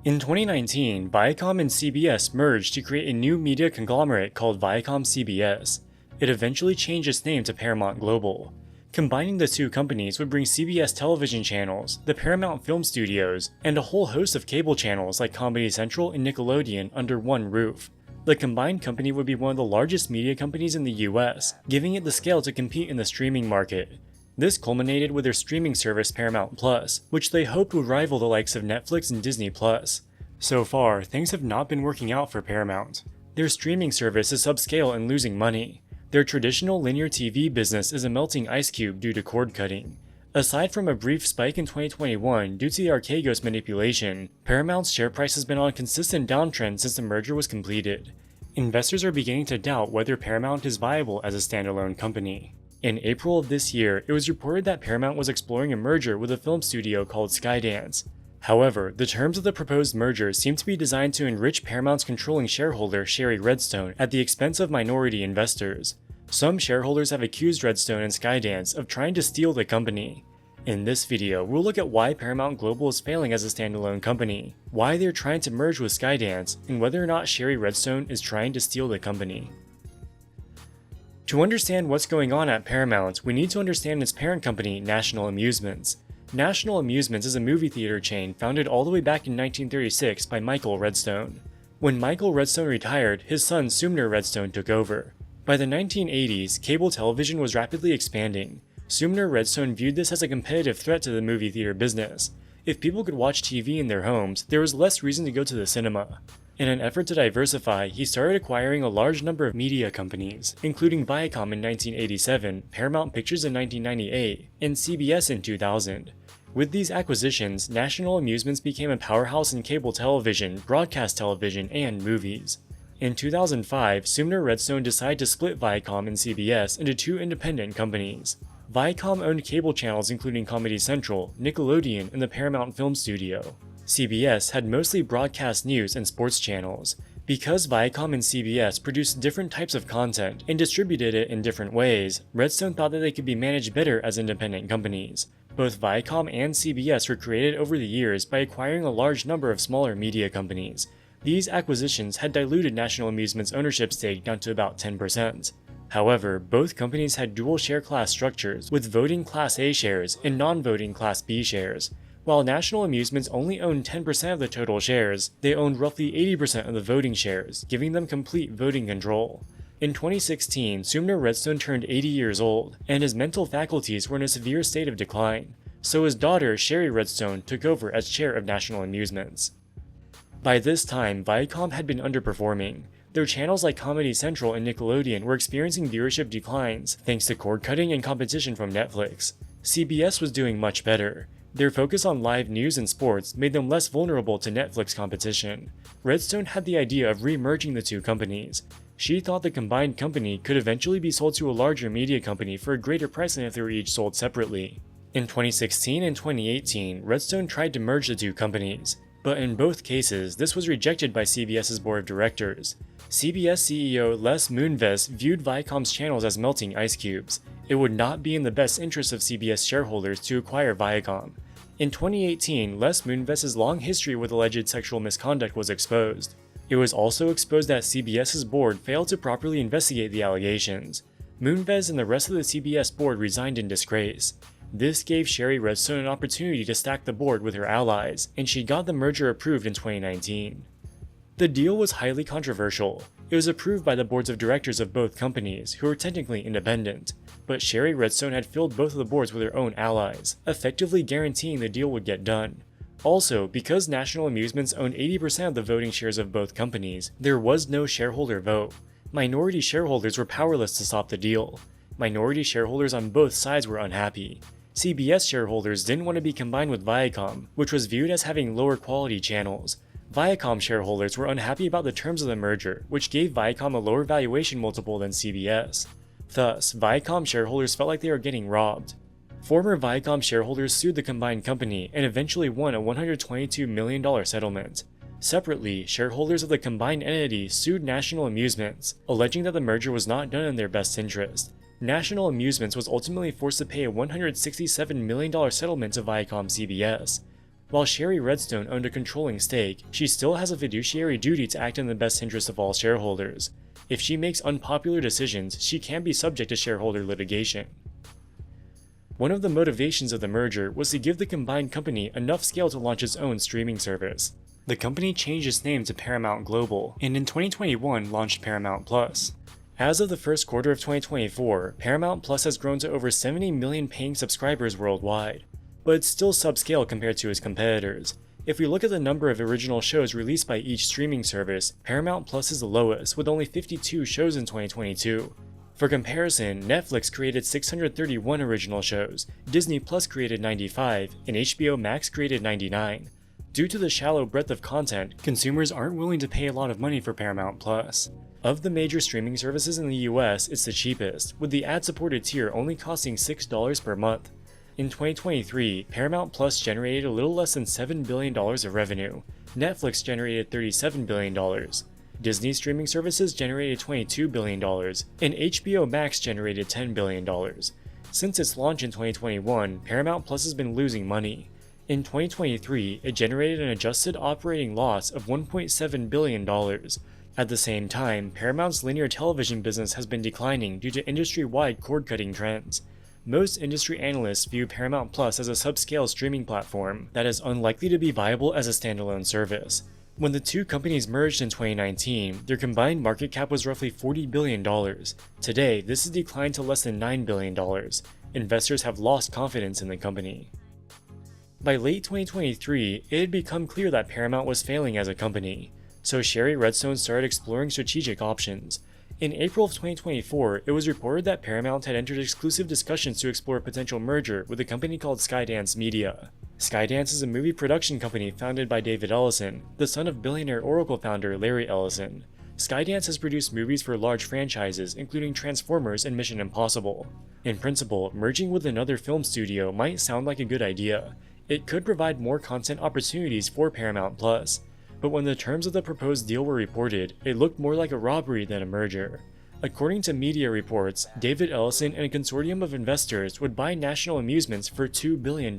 In 2019, Viacom and CBS merged to create a new media conglomerate called ViacomCBS. It eventually changed its name to Paramount Global. Combining the two companies would bring CBS television channels, the Paramount Film Studios, and a whole host of cable channels like Comedy Central and Nickelodeon under one roof. The combined company would be one of the largest media companies in the US, giving it the scale to compete in the streaming market. This culminated with their streaming service Paramount Plus, which they hoped would rival the likes of Netflix and Disney Plus. So far, things have not been working out for Paramount. Their streaming service is subscale and losing money. Their traditional linear TV business is a melting ice cube due to cord cutting. Aside from a brief spike in 2021 due to the Archegos manipulation, Paramount's share price has been on a consistent downtrend since the merger was completed. Investors are beginning to doubt whether Paramount is viable as a standalone company. In April of this year, it was reported that Paramount was exploring a merger with a film studio called SkyDance. However, the terms of the proposed merger seem to be designed to enrich Paramount's controlling shareholder Sherry Redstone at the expense of minority investors. Some shareholders have accused Redstone and SkyDance of trying to steal the company. In this video, we'll look at why Paramount Global is failing as a standalone company, why they're trying to merge with SkyDance, and whether or not Sherry Redstone is trying to steal the company. To understand what's going on at Paramount, we need to understand its parent company, National Amusements. National Amusements is a movie theater chain founded all the way back in 1936 by Michael Redstone. When Michael Redstone retired, his son Sumner Redstone took over. By the 1980s, cable television was rapidly expanding. Sumner Redstone viewed this as a competitive threat to the movie theater business. If people could watch TV in their homes, there was less reason to go to the cinema. In an effort to diversify, he started acquiring a large number of media companies, including Viacom in 1987, Paramount Pictures in 1998, and CBS in 2000. With these acquisitions, National Amusements became a powerhouse in cable television, broadcast television, and movies. In 2005, Sumner Redstone decided to split Viacom and CBS into two independent companies. Viacom owned cable channels including Comedy Central, Nickelodeon, and the Paramount Film Studio. CBS had mostly broadcast news and sports channels. Because Viacom and CBS produced different types of content and distributed it in different ways, Redstone thought that they could be managed better as independent companies. Both Viacom and CBS were created over the years by acquiring a large number of smaller media companies. These acquisitions had diluted National Amusements' ownership stake down to about 10%. However, both companies had dual share class structures with voting Class A shares and non-voting Class B shares. While National Amusements only owned 10% of the total shares, they owned roughly 80% of the voting shares, giving them complete voting control. In 2016, Sumner Redstone turned 80 years old, and his mental faculties were in a severe state of decline, so his daughter, Sherry Redstone, took over as chair of National Amusements. By this time, Viacom had been underperforming. Their channels like Comedy Central and Nickelodeon were experiencing viewership declines thanks to cord cutting and competition from Netflix. CBS was doing much better. Their focus on live news and sports made them less vulnerable to Netflix competition. Redstone had the idea of re-merging the two companies. She thought the combined company could eventually be sold to a larger media company for a greater price than if they were each sold separately. In 2016 and 2018, Redstone tried to merge the two companies, but in both cases, this was rejected by CBS's board of directors. CBS CEO Les Moonves viewed Viacom's channels as melting ice cubes. It would not be in the best interest of CBS shareholders to acquire Viacom. In 2018, Les Moonves' long history with alleged sexual misconduct was exposed. It was also exposed that CBS's board failed to properly investigate the allegations. Moonves and the rest of the CBS board resigned in disgrace. This gave Sherry Redstone an opportunity to stack the board with her allies, and she got the merger approved in 2019. The deal was highly controversial. It was approved by the boards of directors of both companies, who were technically independent, but Sherry Redstone had filled both of the boards with her own allies, effectively guaranteeing the deal would get done. Also, because National Amusements owned 80% of the voting shares of both companies, there was no shareholder vote. Minority shareholders were powerless to stop the deal. Minority shareholders on both sides were unhappy. CBS shareholders didn't want to be combined with Viacom, which was viewed as having lower quality channels. Viacom shareholders were unhappy about the terms of the merger, which gave Viacom a lower valuation multiple than CBS. Thus, Viacom shareholders felt like they were getting robbed. Former Viacom shareholders sued the combined company and eventually won a $122 million settlement. Separately, shareholders of the combined entity sued National Amusements, alleging that the merger was not done in their best interest. National Amusements was ultimately forced to pay a $167 million settlement to ViacomCBS. While Sherry Redstone owned a controlling stake, she still has a fiduciary duty to act in the best interest of all shareholders. If she makes unpopular decisions, she can be subject to shareholder litigation. One of the motivations of the merger was to give the combined company enough scale to launch its own streaming service. The company changed its name to Paramount Global, and in 2021 launched Paramount Plus. As of the first quarter of 2024, Paramount Plus has grown to over 70 million paying subscribers worldwide, but it's still subscale compared to its competitors. If we look at the number of original shows released by each streaming service, Paramount Plus is the lowest, with only 52 shows in 2022. For comparison, Netflix created 631 original shows, Disney Plus created 95, and HBO Max created 99. Due to the shallow breadth of content, consumers aren't willing to pay a lot of money for Paramount Plus. Of the major streaming services in the US, it's the cheapest, with the ad-supported tier only costing $6 per month. In 2023, Paramount Plus generated a little less than $7 billion of revenue. Netflix generated $37 billion. Disney streaming services generated $22 billion, and HBO Max generated $10 billion. Since its launch in 2021, Paramount Plus has been losing money. In 2023, it generated an adjusted operating loss of $1.7 billion. At the same time, Paramount's linear television business has been declining due to industry-wide cord-cutting trends. Most industry analysts view Paramount Plus as a subscale streaming platform that is unlikely to be viable as a standalone service. When the two companies merged in 2019, their combined market cap was roughly $40 billion. Today, this has declined to less than $9 billion. Investors have lost confidence in the company. By late 2023, it had become clear that Paramount was failing as a company, so Sherry Redstone started exploring strategic options. In April of 2024, it was reported that Paramount had entered exclusive discussions to explore a potential merger with a company called SkyDance Media. SkyDance is a movie production company founded by David Ellison, the son of billionaire Oracle founder Larry Ellison. SkyDance has produced movies for large franchises, including Transformers and Mission Impossible. In principle, merging with another film studio might sound like a good idea. It could provide more content opportunities for Paramount Plus. But when the terms of the proposed deal were reported, it looked more like a robbery than a merger. According to media reports, David Ellison and a consortium of investors would buy National Amusements for $2 billion.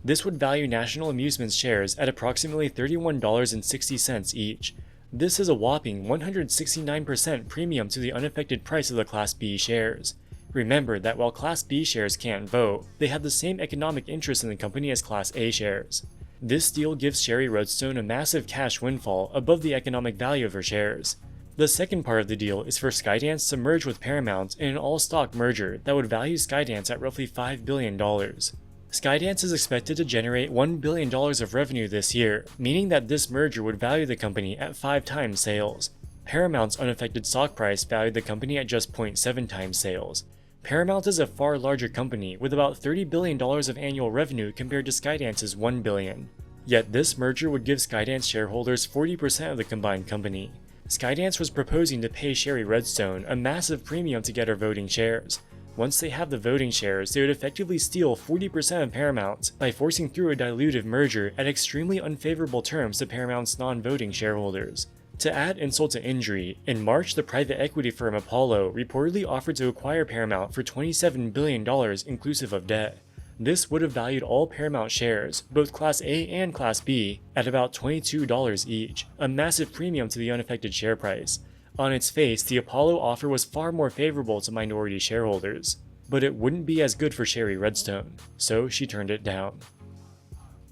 This would value National Amusements shares at approximately $31.60 each. This is a whopping 169% premium to the unaffected price of the Class B shares. Remember that while Class B shares can't vote, they have the same economic interest in the company as Class A shares. This deal gives Sherry Redstone a massive cash windfall above the economic value of her shares. The second part of the deal is for SkyDance to merge with Paramount in an all-stock merger that would value SkyDance at roughly $5 billion. SkyDance is expected to generate $1 billion of revenue this year, meaning that this merger would value the company at 5 times sales. Paramount's unaffected stock price valued the company at just 0.7 times sales. Paramount is a far larger company with about $30 billion of annual revenue compared to SkyDance's $1 billion. Yet this merger would give SkyDance shareholders 40% of the combined company. SkyDance was proposing to pay Sherry Redstone a massive premium to get her voting shares. Once they have the voting shares, they would effectively steal 40% of Paramount by forcing through a dilutive merger at extremely unfavorable terms to Paramount's non-voting shareholders. To add insult to injury, in March the private equity firm Apollo reportedly offered to acquire Paramount for $27 billion inclusive of debt. This would have valued all Paramount shares, both Class A and Class B, at about $22 each, a massive premium to the unaffected share price. On its face, the Apollo offer was far more favorable to minority shareholders, but it wouldn't be as good for Sherry Redstone, so she turned it down.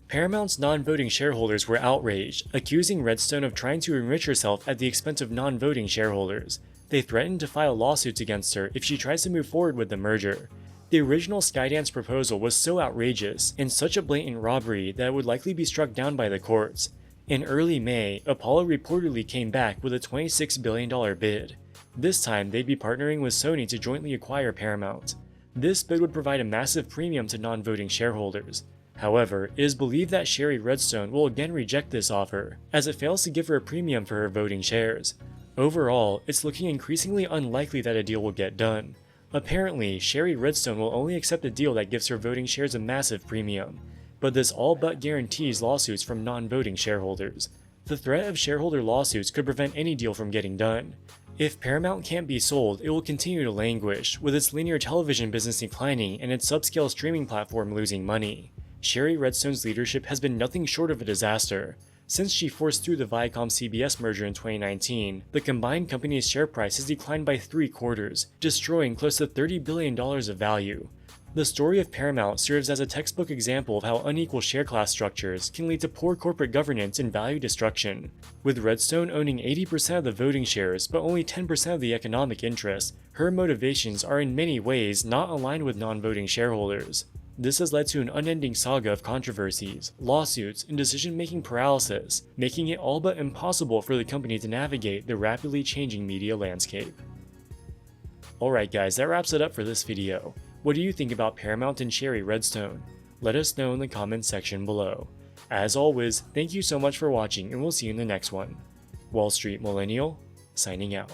Paramount's non-voting shareholders were outraged, accusing Redstone of trying to enrich herself at the expense of non-voting shareholders. They threatened to file lawsuits against her if she tries to move forward with the merger. The original SkyDance proposal was so outrageous and such a blatant robbery that it would likely be struck down by the courts. In early May, Apollo reportedly came back with a $26 billion bid. This time, they'd be partnering with Sony to jointly acquire Paramount. This bid would provide a massive premium to non-voting shareholders. However, it is believed that Sherry Redstone will again reject this offer, as it fails to give her a premium for her voting shares. Overall, it's looking increasingly unlikely that a deal will get done. Apparently, Sherry Redstone will only accept a deal that gives her voting shares a massive premium, but this all but guarantees lawsuits from non-voting shareholders. The threat of shareholder lawsuits could prevent any deal from getting done. If Paramount can't be sold, it will continue to languish, with its linear television business declining and its subscale streaming platform losing money. Sherry Redstone's leadership has been nothing short of a disaster. Since she forced through the ViacomCBS merger in 2019, the combined company's share price has declined by 3/4, destroying close to $30 billion of value. The story of Paramount serves as a textbook example of how unequal share class structures can lead to poor corporate governance and value destruction. With Redstone owning 80% of the voting shares but only 10% of the economic interest, her motivations are in many ways not aligned with non-voting shareholders. This has led to an unending saga of controversies, lawsuits, and decision-making paralysis, making it all but impossible for the company to navigate the rapidly changing media landscape. Alright guys, that wraps it up for this video. What do you think about Paramount and Sherry Redstone? Let us know in the comments section below. As always, thank you so much for watching and we'll see you in the next one. Wall Street Millennial, signing out.